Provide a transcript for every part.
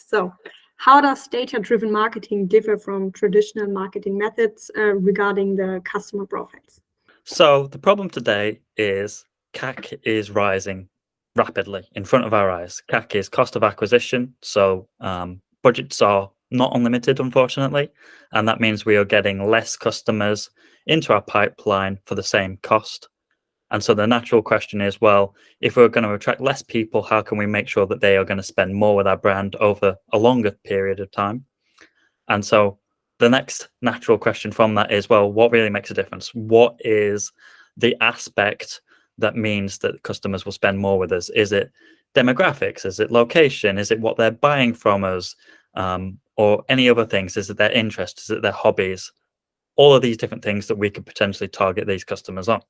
So how does data-driven marketing differ from traditional marketing methods regarding the customer profiles? So the problem today is CAC is rising rapidly in front of our eyes. CAC is cost of acquisition. So budgets are not unlimited, unfortunately. And that means we are getting less customers into our pipeline for the same cost. And so the natural question is, well, if we're going to attract less people, how can we make sure that they are going to spend more with our brand over a longer period of time? And so the next natural question from that is, well, what really makes a difference? What is the aspect that means that customers will spend more with us? Is it demographics? Is it location? Is it what they're buying from us? Or any other things? Is it their interests? Is it their hobbies? All of these different things that we could potentially target these customers on.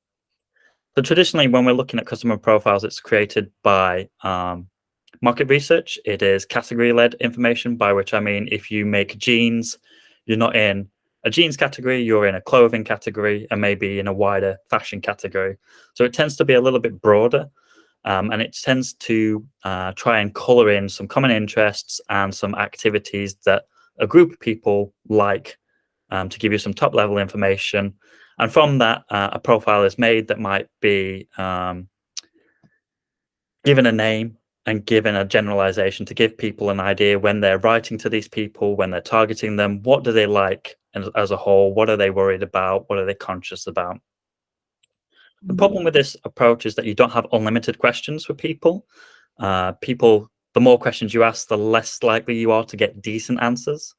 So traditionally, when we're looking at customer profiles, it's created by market research. It is category-led information, by which I mean if you make jeans, you're not in a jeans category, you're in a clothing category and maybe in a wider fashion category. So it tends to be a little bit broader, and it tends to try and color in some common interests and some activities that a group of people like, to give you some top-level information. And from that, a profile is made that might be given a name and given a generalization to give people an idea when they're writing to these people, when they're targeting them, what do they like as a whole? What are they worried about? What are they conscious about? The problem with this approach is that you don't have unlimited questions for people. The more questions you ask, the less likely you are to get decent answers.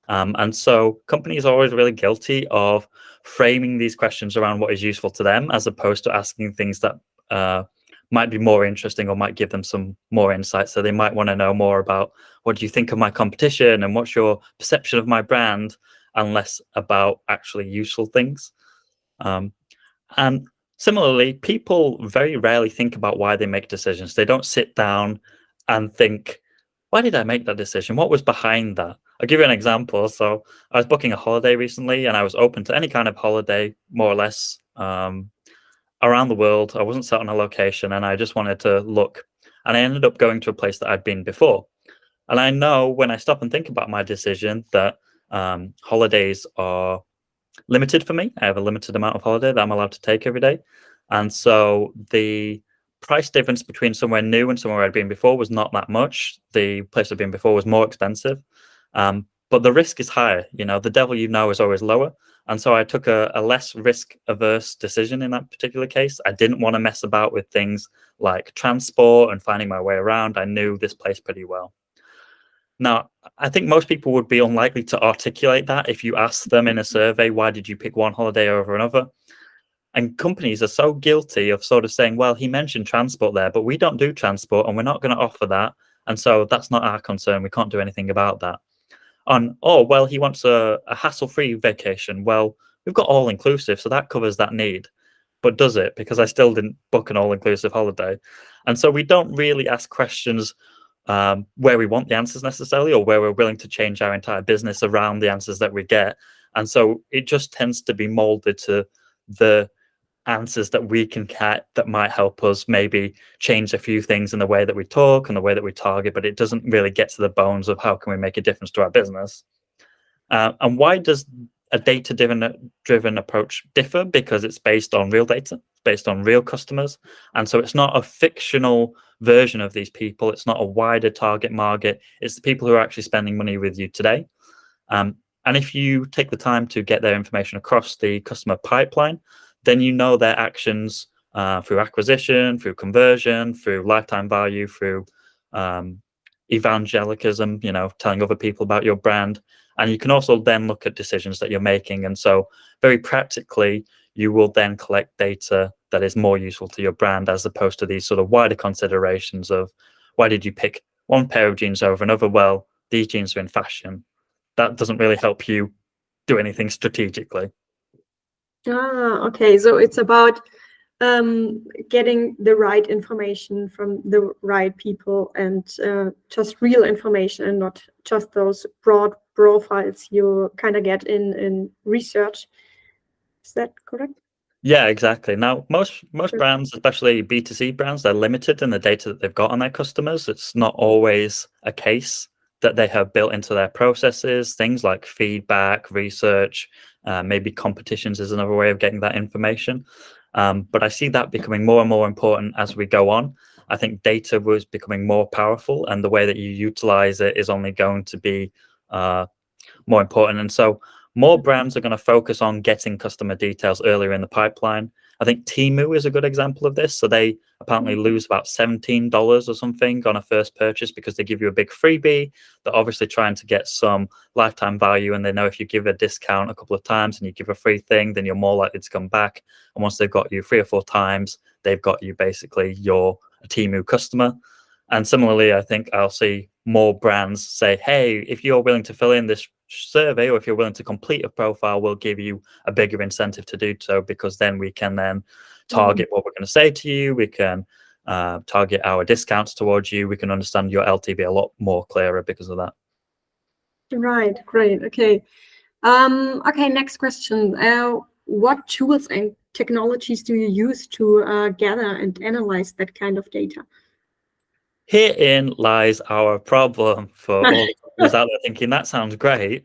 And so companies are always really guilty of framing these questions around what is useful to them, as opposed to asking things that might be more interesting or might give them some more insight. So they might want to know more about, what do you think of my competition and what's your perception of my brand, and less about actually useful things. And similarly, people very rarely think about why they make decisions. They don't sit down and think, why did I make that decision? What was behind that? I'll give you an example. So I was booking a holiday recently, and I was open to any kind of holiday, more or less, around the world. I wasn't set on a location, and I just wanted to look. And I ended up going to a place that I'd been before. And I know when I stop and think about my decision that holidays are limited for me. I have a limited amount of holiday that I'm allowed to take every day. And so the price difference between somewhere new and somewhere I'd been before was not that much. The place I'd been before was more expensive. But the risk is higher. The devil is always lower. And so I took a less risk-averse decision in that particular case. I didn't want to mess about with things like transport and finding my way around. I knew this place pretty well. Now, I think most people would be unlikely to articulate that if you ask them in a survey, why did you pick one holiday over another? And companies are so guilty of sort of saying, well, he mentioned transport there, but we don't do transport and we're not going to offer that. And so that's not our concern. We can't do anything about that. Oh, well, he wants a hassle-free vacation. Well, we've got all-inclusive, so that covers that need. But does it? Because I still didn't book an all-inclusive holiday. And so we don't really ask questions where we want the answers necessarily, or where we're willing to change our entire business around the answers that we get. And so it just tends to be molded to the answers that we can get that might help us maybe change a few things in the way that we talk and the way that we target, but it doesn't really get to the bones of how can we make a difference to our business. And why does a data-driven approach differ? Because it's based on real data, based on real customers. And so it's not a fictional version of these people. It's not a wider target market. It's the people who are actually spending money with you today. And if you take the time to get their information across the customer pipeline, then you know their actions through acquisition, through conversion, through lifetime value, through evangelicism, telling other people about your brand. And you can also then look at decisions that you're making. And so very practically, you will then collect data that is more useful to your brand, as opposed to these sort of wider considerations of, why did you pick one pair of jeans over another? Well, these jeans are in fashion. That doesn't really help you do anything strategically. Okay. So it's about getting the right information from the right people, and just real information, and not just those broad profiles you kind of get in research. Is that correct? Yeah, exactly. Now, most brands, especially B2C brands, they're limited in the data that they've got on their customers. It's not always a case that they have built into their processes, things like feedback, research, maybe competitions is another way of getting that information. But I see that becoming more and more important as we go on. I think data was becoming more powerful, and the way that you utilize it is only going to be more important. And so more brands are going to focus on getting customer details earlier in the pipeline. I think Temu is a good example of this. So they apparently lose about $17 or something on a first purchase because they give you a big freebie. They're obviously trying to get some lifetime value, and they know if you give a discount a couple of times and you give a free thing, then you're more likely to come back. And once they've got you 3 or 4 times, they've got you basically your Temu customer. And similarly, I think I'll see more brands say, hey, if you're willing to fill in this survey, or if you're willing to complete a profile, we'll give you a bigger incentive to do so, because then we can then target what we're going to say to you. We can target our discounts towards you. We can understand your LTV a lot more clearer because of that. Right, great. Okay. Okay, next question. What tools and technologies do you use to gather and analyze that kind of data? Herein lies our problem for all the companies out there thinking that sounds great.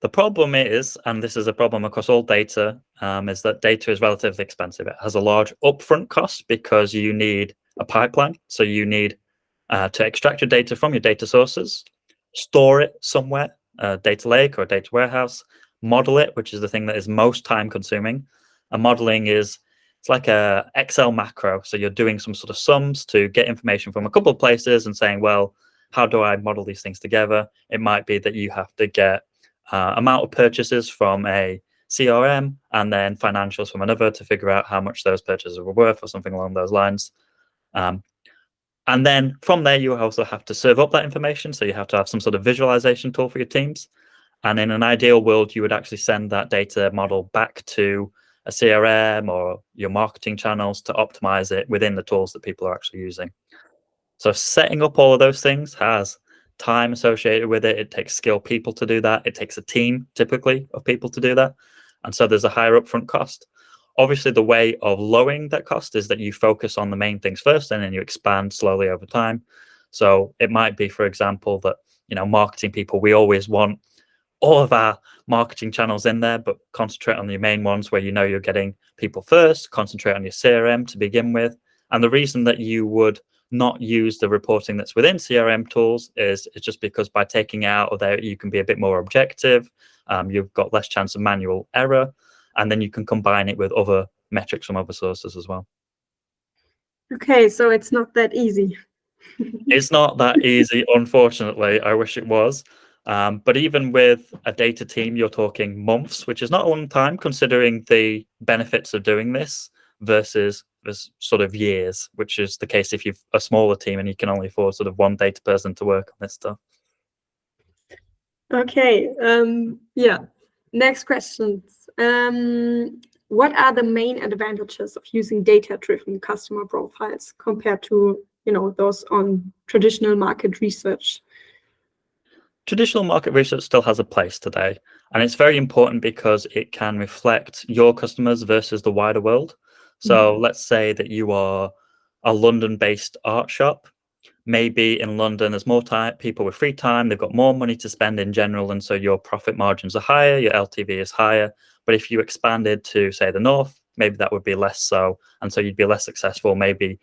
The problem is, and this is a problem across all data, is that data is relatively expensive. It has a large upfront cost because you need a pipeline. So you need to extract your data from your data sources, store it somewhere, a data lake or a data warehouse, model it, which is the thing that is most time consuming. And modeling it's like a Excel macro. So you're doing some sort of sums to get information from a couple of places and saying, well, how do I model these things together? It might be that you have to get amount of purchases from a CRM and then financials from another to figure out how much those purchases were worth or something along those lines. And then from there, you also have to serve up that information. So you have to have some sort of visualization tool for your teams. And in an ideal world, you would actually send that data model back to a CRM or your marketing channels to optimize it within the tools that people are actually using. So setting up all of those things has time associated with it. It takes skilled people to do that. It takes a team, typically, of people to do that. And so there's a higher upfront cost. Obviously, the way of lowering that cost is that you focus on the main things first, and then you expand slowly over time. So it might be, for example, that, marketing people, we always want all of our marketing channels in there, but concentrate on your main ones where you're getting people first, concentrate on your CRM to begin with. And the reason that you would not use the reporting that's within CRM tools is just because by taking it out of there, you can be a bit more objective. You've got less chance of manual error, and then you can combine it with other metrics from other sources as well. Okay, so it's not that easy. It's not that easy, unfortunately. I wish it was. But even with a data team, you're talking months, which is not a long time considering the benefits of doing this versus sort of years, which is the case if you've a smaller team and you can only afford sort of one data person to work on this stuff. Okay. Yeah. Next questions. What are the main advantages of using data-driven customer profiles compared to those on traditional market research? Traditional market research still has a place today, and it's very important because it can reflect your customers versus the wider world. So let's say that you are a London-based art shop. Maybe in London, there's more time, people with free time, they've got more money to spend in general, and so your profit margins are higher, your LTV is higher. But if you expanded to, say, the north, maybe that would be less so, and so you'd be less successful. Maybe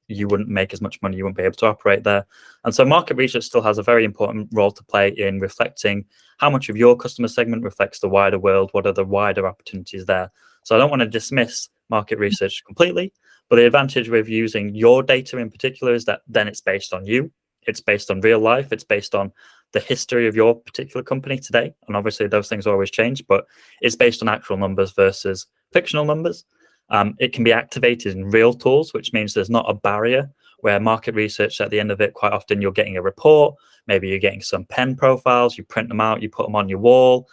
you wouldn't make as much money, you wouldn't be able to operate there. And so market research still has a very important role to play in reflecting how much of your customer segment reflects the wider world, what are the wider opportunities there. So I don't want to dismiss market research completely, but the advantage with using your data in particular is that then it's based on you, it's based on real life, it's based on the history of your particular company today. And obviously those things always change, but it's based on actual numbers versus fictional numbers. It can be activated in real tools, which means there's not a barrier where market research at the end of it, quite often you're getting a report, maybe you're getting some pen profiles, you print them out, you put them on your wall.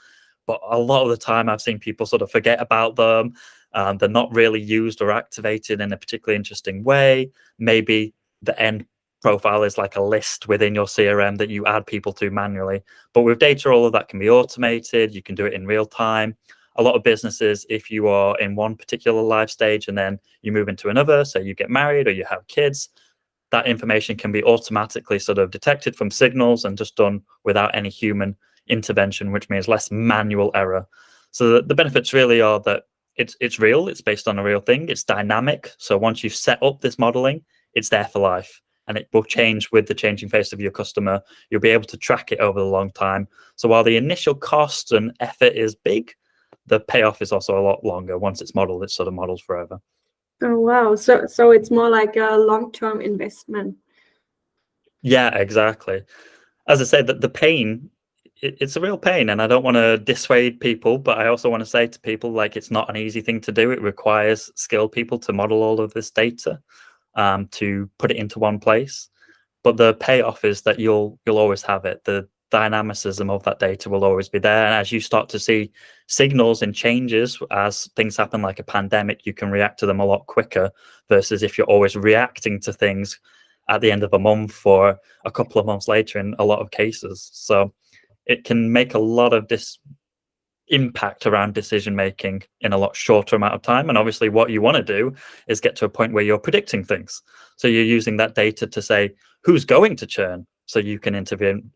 But a lot of the time I've seen people sort of forget about them. They're not really used or activated in a particularly interesting way. Maybe the end profile is like a list within your CRM that you add people to manually. But with data, all of that can be automated. You can do it in real time. A lot of businesses, if you are in one particular life stage and then you move into another, so you get married or you have kids, that information can be automatically sort of detected from signals and just done without any human intervention, which means less manual error. So the benefits really are that it's real, it's based on a real thing, it's dynamic. So once you've set up this modeling, it's there for life, and it will change with the changing face of your customer. You'll be able to track it over the long time. So while the initial cost and effort is big, the payoff is also a lot longer. Once it's modeled, it's sort of modeled forever. Oh, wow. So it's more like a long-term investment. Yeah, exactly. As I said, that the pain, it's a real pain, and I don't want to dissuade people, but I also want to say to people, like, it's not an easy thing to do. It requires skilled people to model all of this data, to put it into one place. But the payoff is that you'll always have it. The dynamicism of that data will always be there. And as you start to see signals and changes as things happen, like a pandemic, you can react to them a lot quicker, versus if you're always reacting to things at the end of a month or a couple of months later in a lot of cases. So it can make a lot of impact around decision making in a lot shorter amount of time. And obviously what you want to do is get to a point where you're predicting things. So you're using that data to say who's going to churn, so you can intervene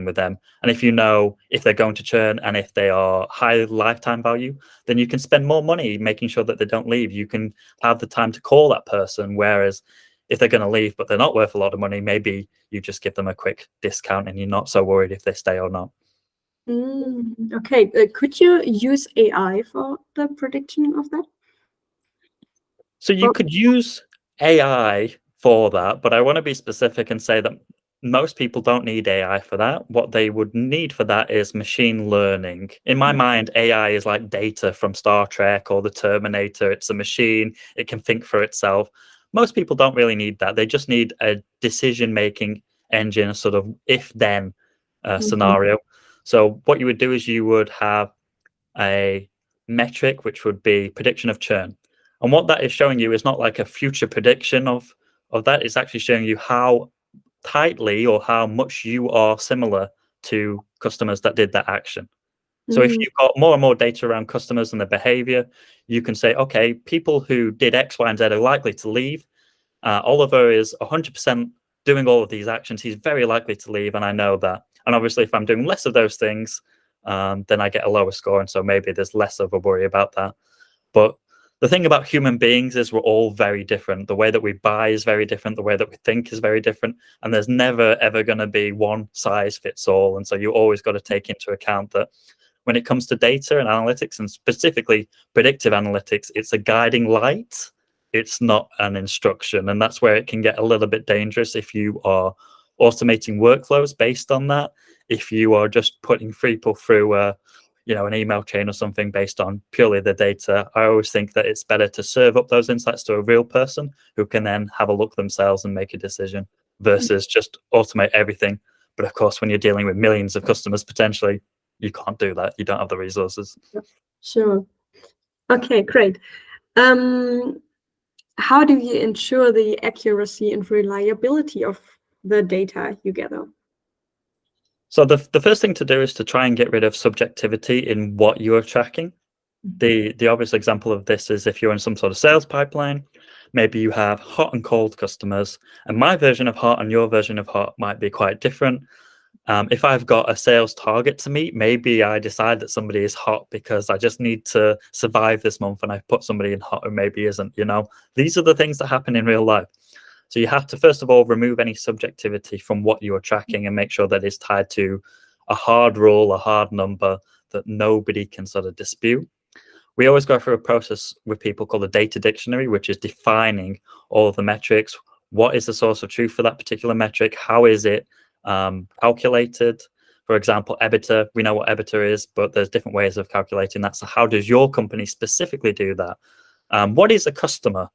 with them. And if you know if they're going to churn and if they are high lifetime value, then you can spend more money making sure that they don't leave. You can have the time to call that person. Whereas if they're going to leave but they're not worth a lot of money, maybe you just give them a quick discount and you're not so worried if they stay or not. Okay, could you use AI for the prediction of that? So you could use AI for that, but I want to be specific and say that most people don't need AI for that. What they would need for that is machine learning. In my mind, AI is like data from Star Trek or the Terminator. It's a machine, it can think for itself. Most people don't really need that. They just need a decision-making engine, a sort of if-then scenario. So what you would do is you would have a metric, which would be prediction of churn. And what that is showing you is not like a future prediction of that. It's actually showing you how tightly or how much you are similar to customers that did that action. So if you've got more and more data around customers and their behavior, you can say, okay, people who did X, Y, and Z are likely to leave. Oliver is 100% doing all of these actions. He's very likely to leave, and I know that. And obviously, if I'm doing less of those things, then I get a lower score, and so maybe there's less of a worry about that. But the thing about human beings is we're all very different. The way that we buy is very different. The way that we think is very different. And there's never, ever going to be one size fits all. And so you always got to take into account that when it comes to data and analytics, and specifically predictive analytics, it's a guiding light. It's not an instruction. And that's where it can get a little bit dangerous if you are automating workflows based on that. If you are just putting people through an email chain or something based on purely the data, I always think that it's better to serve up those insights to a real person who can then have a look themselves and make a decision, versus just automate everything. But of course, when you're dealing with millions of customers, potentially, you can't do that. You don't have the resources. Sure. Okay, great. How do you ensure the accuracy and reliability of the data you gather? So the first thing to do is to try and get rid of subjectivity in what you are tracking. The obvious example of this is if you're in some sort of sales pipeline, maybe you have hot and cold customers, and my version of hot and your version of hot might be quite different. If I've got a sales target to meet, maybe I decide that somebody is hot because I just need to survive this month, and I put somebody in hot who maybe isn't. These are the things that happen in real life. So you have to, first of all, remove any subjectivity from what you are tracking and make sure that it's tied to a hard rule, a hard number that nobody can sort of dispute. We always go through a process with people called a data dictionary, which is defining all of the metrics. What is the source of truth for that particular metric? How is it calculated? For example, EBITDA, we know what EBITDA is, but there's different ways of calculating that. So how does your company specifically do that? What is a customer?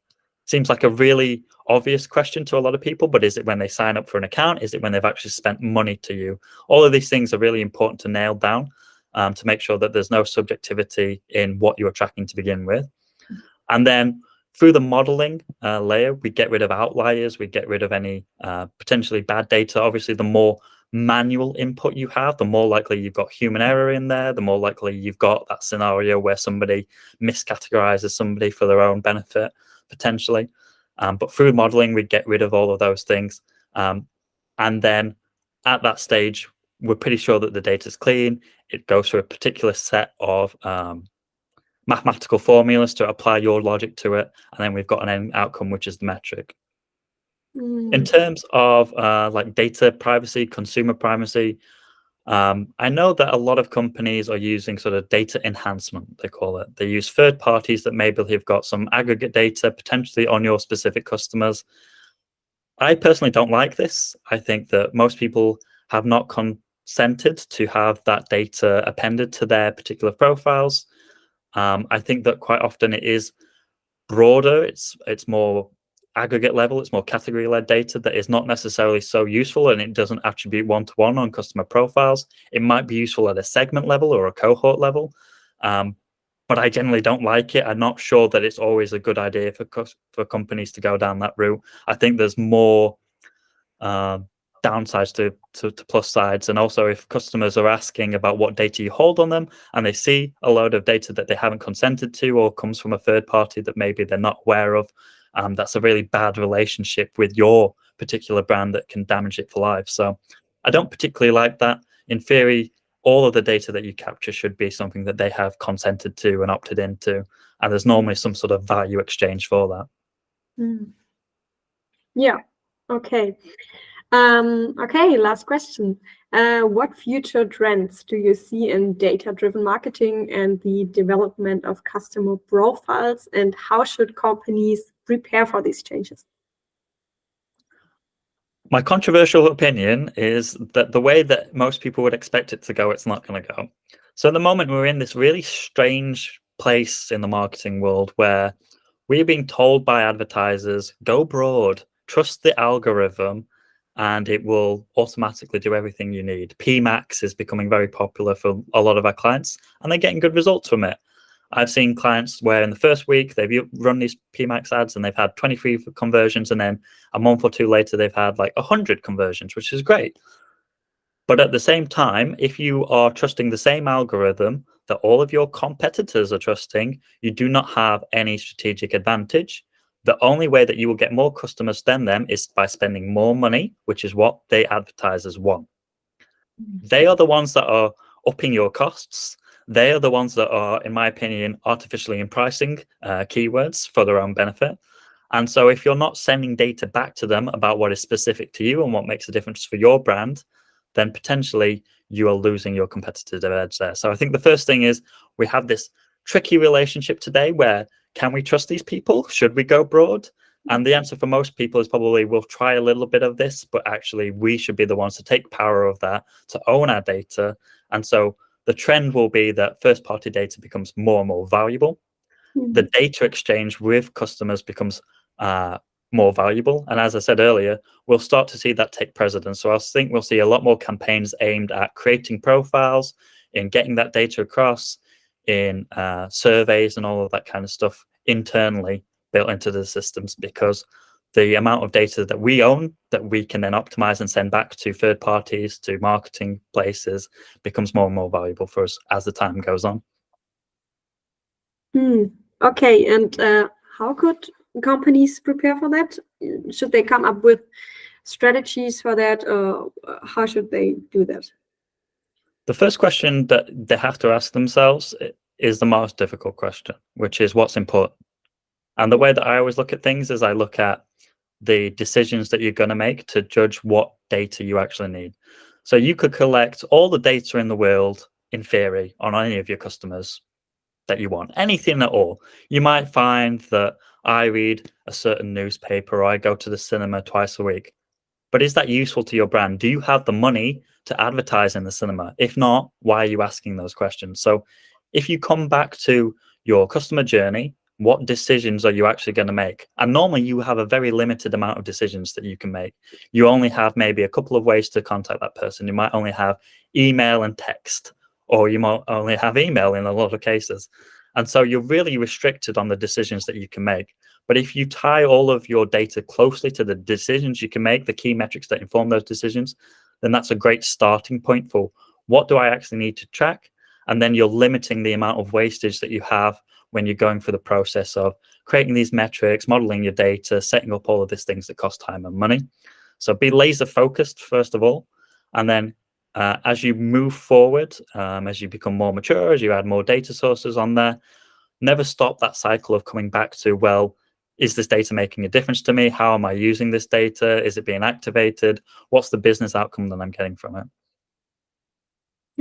Seems like a really obvious question to a lot of people, but is it when they sign up for an account? Is it when they've actually spent money to you? All of these things are really important to nail down, to make sure that there's no subjectivity in what you're tracking to begin with. And then through the modeling layer, we get rid of outliers, we get rid of any potentially bad data. Obviously, the more manual input you have, the more likely you've got human error in there, the more likely you've got that scenario where somebody miscategorizes somebody for their own benefit, potentially. But through modeling, we get rid of all of those things. And then at that stage, we're pretty sure that the data is clean. It goes through a particular set of mathematical formulas to apply your logic to it. And then we've got an end outcome, which is the metric. In terms of like data privacy, consumer privacy, I know that a lot of companies are using sort of data enhancement, they call it. They use third parties that maybe have got some aggregate data potentially on your specific customers. I personally don't like this. I think that most people have not consented to have that data appended to their particular profiles. I think that quite often it is broader. It's more aggregate level. It's more category-led data that is not necessarily so useful, and it doesn't attribute one-to-one on customer profiles. It might be useful at a segment level or a cohort level, but I generally don't like it. I'm not sure that it's always a good idea for companies to go down that route. I think there's more downsides to plus sides. And also, if customers are asking about what data you hold on them and they see a load of data that they haven't consented to or comes from a third party that maybe they're not aware of, that's a really bad relationship with your particular brand that can damage it for life. So I don't particularly like that. In theory, all of the data that you capture should be something that they have consented to and opted into. And there's normally some sort of value exchange for that. Yeah. Okay. Okay, last question. What future trends do you see in data-driven marketing and the development of customer profiles, and how should companies prepare for these changes? My controversial opinion is that the way that most people would expect it to go, it's not going to go. So at the moment, we're in this really strange place in the marketing world where we're being told by advertisers, go broad, trust the algorithm, and it will automatically do everything you need. PMax is becoming very popular for a lot of our clients, and they're getting good results from it. I've seen clients where in the first week they've run these PMax ads and they've had 23 conversions, and then a month or two later they've had like 100 conversions, which is great. But at the same time, if you are trusting the same algorithm that all of your competitors are trusting, you do not have any strategic advantage. The only way that you will get more customers than them is by spending more money, which is what the advertisers want. They are the ones that are upping your costs. They are the ones that are, in my opinion, artificially pricing keywords for their own benefit. And so if you're not sending data back to them about what is specific to you and what makes a difference for your brand, then potentially you are losing your competitive edge there. So I think the first thing is we have this tricky relationship today where, can we trust these people? Should we go broad? And the answer for most people is probably we'll try a little bit of this, but actually we should be the ones to take power of that, to own our data. And so the trend will be that first-party data becomes more and more valuable. The data exchange with customers becomes more valuable. And as I said earlier, we'll start to see that take precedence. So I think we'll see a lot more campaigns aimed at creating profiles, in getting that data across, in surveys and all of that kind of stuff internally built into the systems, because the amount of data that we own that we can then optimize and send back to third parties, to marketing places, becomes more and more valuable for us as the time goes on. Okay, and how could companies prepare for that? Should they come up with strategies for that? How should they do that? The first question that they have to ask themselves is the most difficult question, which is what's important. And the way that I always look at things is I look at the decisions that you're going to make to judge what data you actually need. So you could collect all the data in the world, in theory, on any of your customers that you want, anything at all. You might find that I read a certain newspaper or I go to the cinema twice a week. But is that useful to your brand? Do you have the money to advertise in the cinema? If not, why are you asking those questions? So if you come back to your customer journey, what decisions are you actually going to make? And normally you have a very limited amount of decisions that you can make. You only have maybe a couple of ways to contact that person. You might only have email and text, or you might only have email in a lot of cases. And so you're really restricted on the decisions that you can make. But if you tie all of your data closely to the decisions you can make, the key metrics that inform those decisions, then that's a great starting point for what do I actually need to track? And then you're limiting the amount of wastage that you have when you're going through the process of creating these metrics, modeling your data, setting up all of these things that cost time and money. So be laser focused, first of all, and then as you move forward, as you become more mature, as you add more data sources on there, never stop that cycle of coming back to, well, is this data making a difference to me? How am I using this data? Is it being activated? What's the business outcome that I'm getting from it?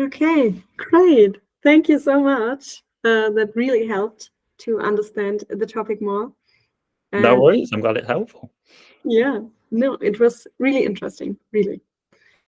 Okay, great. Thank you so much. That really helped to understand the topic more. No worries. I'm glad it's helpful. Yeah, no, it was really interesting, really.